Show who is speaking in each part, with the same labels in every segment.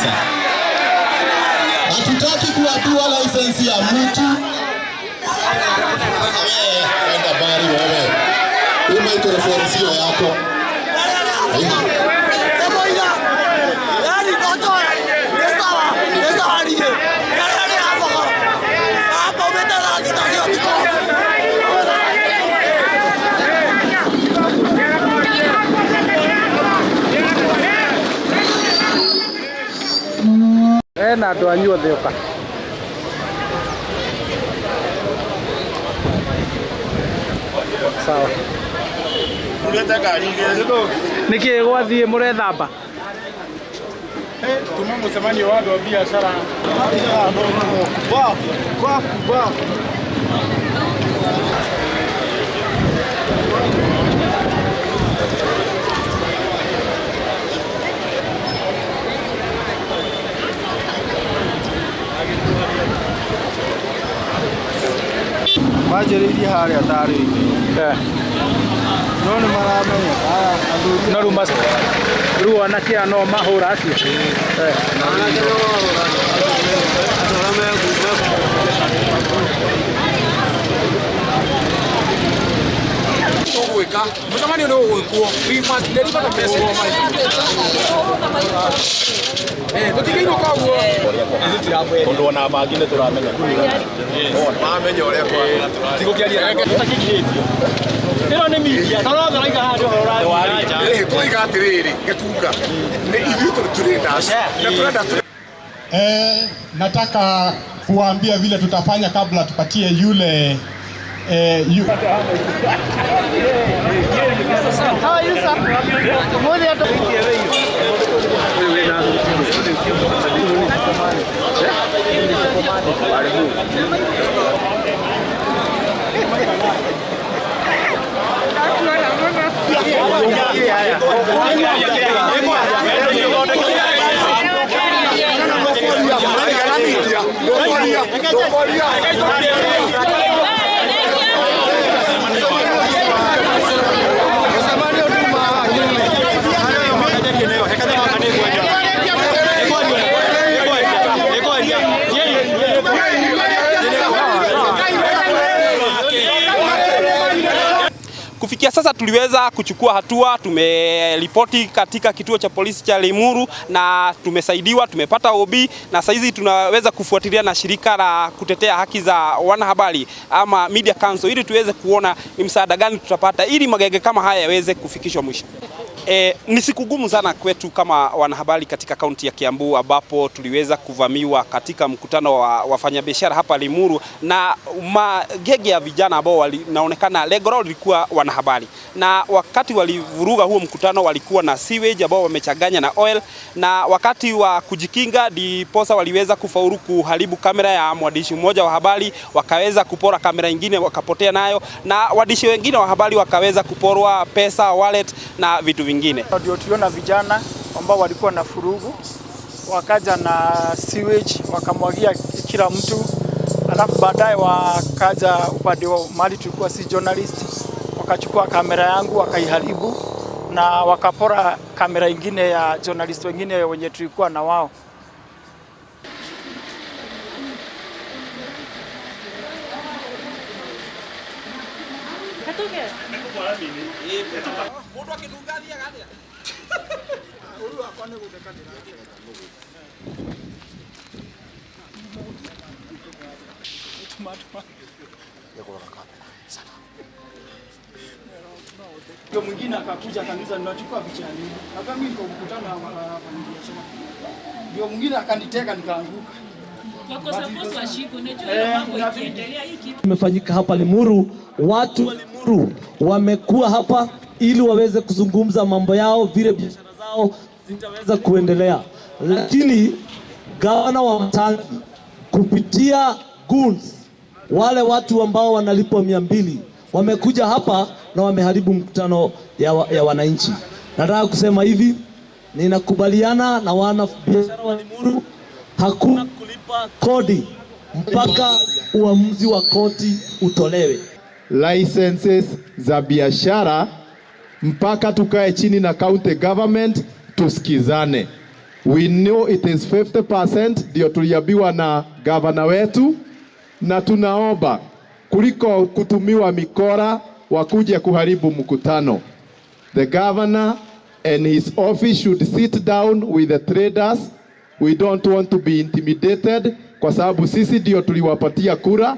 Speaker 1: kabisa. Hatutaki kuadua license ya mtu. Enda bari wewe. Microphone sio yako.
Speaker 2: Na andũ anyu othe ũka sawa nĩkĩ gwathiĩ mũrethamba
Speaker 3: tuma mũcemanio wa andũ a biacara majeririe harĩa tarĩ-inĩ no nĩ maramenya
Speaker 2: no rĩu anake aya no mahũra acio
Speaker 3: tũgwĩka mũcemanio nĩ ũgwĩkwo tũtigĩirwo koguo
Speaker 1: Ũndũ ona bangi nĩ tũramenya mamenya ũrĩa tigũkĩaria
Speaker 2: ĩno nĩ media tũrothe raiga handũ hora
Speaker 1: tũiga atĩrĩrĩ gĩtunga nĩ ithuĩ tũrenda na tũrenda
Speaker 4: nataka kuambia vile tutafanya kabla tupatie yule
Speaker 5: Kufikia sasa tuliweza kuchukua hatua, tumeripoti katika kituo cha polisi cha Limuru na tumesaidiwa, tumepata OB na saizi tunaweza kufuatilia na shirika la kutetea haki za wanahabari ama Media Council ili tuweze kuona ni msaada gani tutapata ili magenge kama haya yaweze kufikishwa mwisho. Ni siku gumu sana kwetu kama wanahabari katika kaunti ya Kiambu ambapo tuliweza kuvamiwa katika mkutano wa wafanyabiashara hapa Limuru na magenge ya vijana ambao wanaonekana lengo lao lilikuwa wanahabari, na wakati walivuruga huo mkutano walikuwa na sewage ambao wamechanganya na oil, na wakati wa kujikinga diposa waliweza kufaulu kuharibu kamera ya mwandishi mmoja wa habari, wakaweza kupora kamera nyingine wakapotea nayo, na waandishi wengine wa habari wakaweza kuporwa pesa, wallet na vitu vingine.
Speaker 2: Ndio tuliona vijana ambao walikuwa na furugu wakaja na sewage wakamwagia kila mtu, alafu baadaye wakaja upande wa mali tulikuwa si journalist wakachukua kamera yangu wakaiharibu na wakapora kamera nyingine ya journalist wengine wenye tulikuwa na wao. Ndio mwingine akakuja akaniuliza ninachukua picha nini? Hata mimi niko mkutano na wafanyabiashara. Ndio mwingine akaniteka nikaanguka.
Speaker 6: Wako suppose washiko unajua mambo ikiendelea hii kitu.
Speaker 7: Tumefanyika hapa Limuru, watu wa Limuru wamekuwa hapa ili waweze kuzungumza mambo yao vile biashara zao zitaweza kuendelea. Lakini gavana wa Matangi kupitia goons wale watu ambao wanalipwa 200 wamekuja hapa na wameharibu mkutano ya wananchi. Nataka kusema hivi, ninakubaliana na wana biashara wa Limuru, hakuna kulipa kodi mpaka uamuzi wa koti utolewe.
Speaker 4: Licenses za biashara mpaka tukae chini na county government tusikizane. We know it is 50%, ndio tuliambiwa na gavana wetu, na tunaomba kuliko kutumiwa mikora wakuje kuharibu mkutano. The governor and his office should sit down with the traders. We don't want to be intimidated kwa sababu sisi ndio tuliwapatia kura.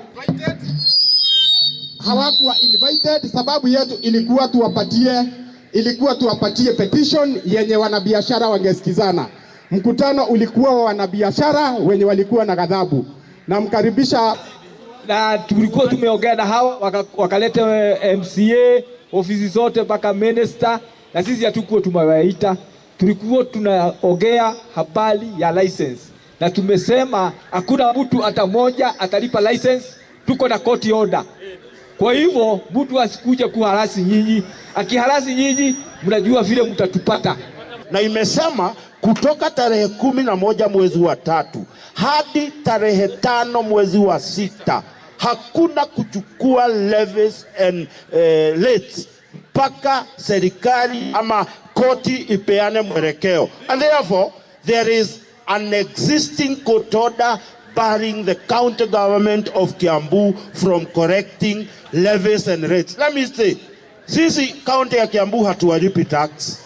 Speaker 8: Hawakuwa invited, sababu yetu ilikuwa tuwapatie petition yenye wanabiashara wangesikizana. Mkutano ulikuwa wa wanabiashara wenye walikuwa na ghadhabu. Na mkaribisha,
Speaker 3: na tulikuwa tumeongea na hao wakalete MCA ofisi zote mpaka minister, na sisi hatukuwa tumewaita. Tulikuwa tunaongea habari ya license, na tumesema hakuna mtu hata mmoja atalipa license. Tuko na court order. Kwa hivyo mtu asikuje kuharasi nyinyi. Akiharasi nyinyi, mnajua vile mtatupata.
Speaker 9: Na imesema kutoka tarehe 11 mwezi wa 3 hadi tarehe 5 mwezi wa 6 hakuna kuchukua levies and rates mpaka serikali ama koti ipeane mwelekeo. And therefore there is an existing court order barring the county government of Kiambu from correcting levies and rates. Let me say, sisi county ya Kiambu hatuwalipi tax.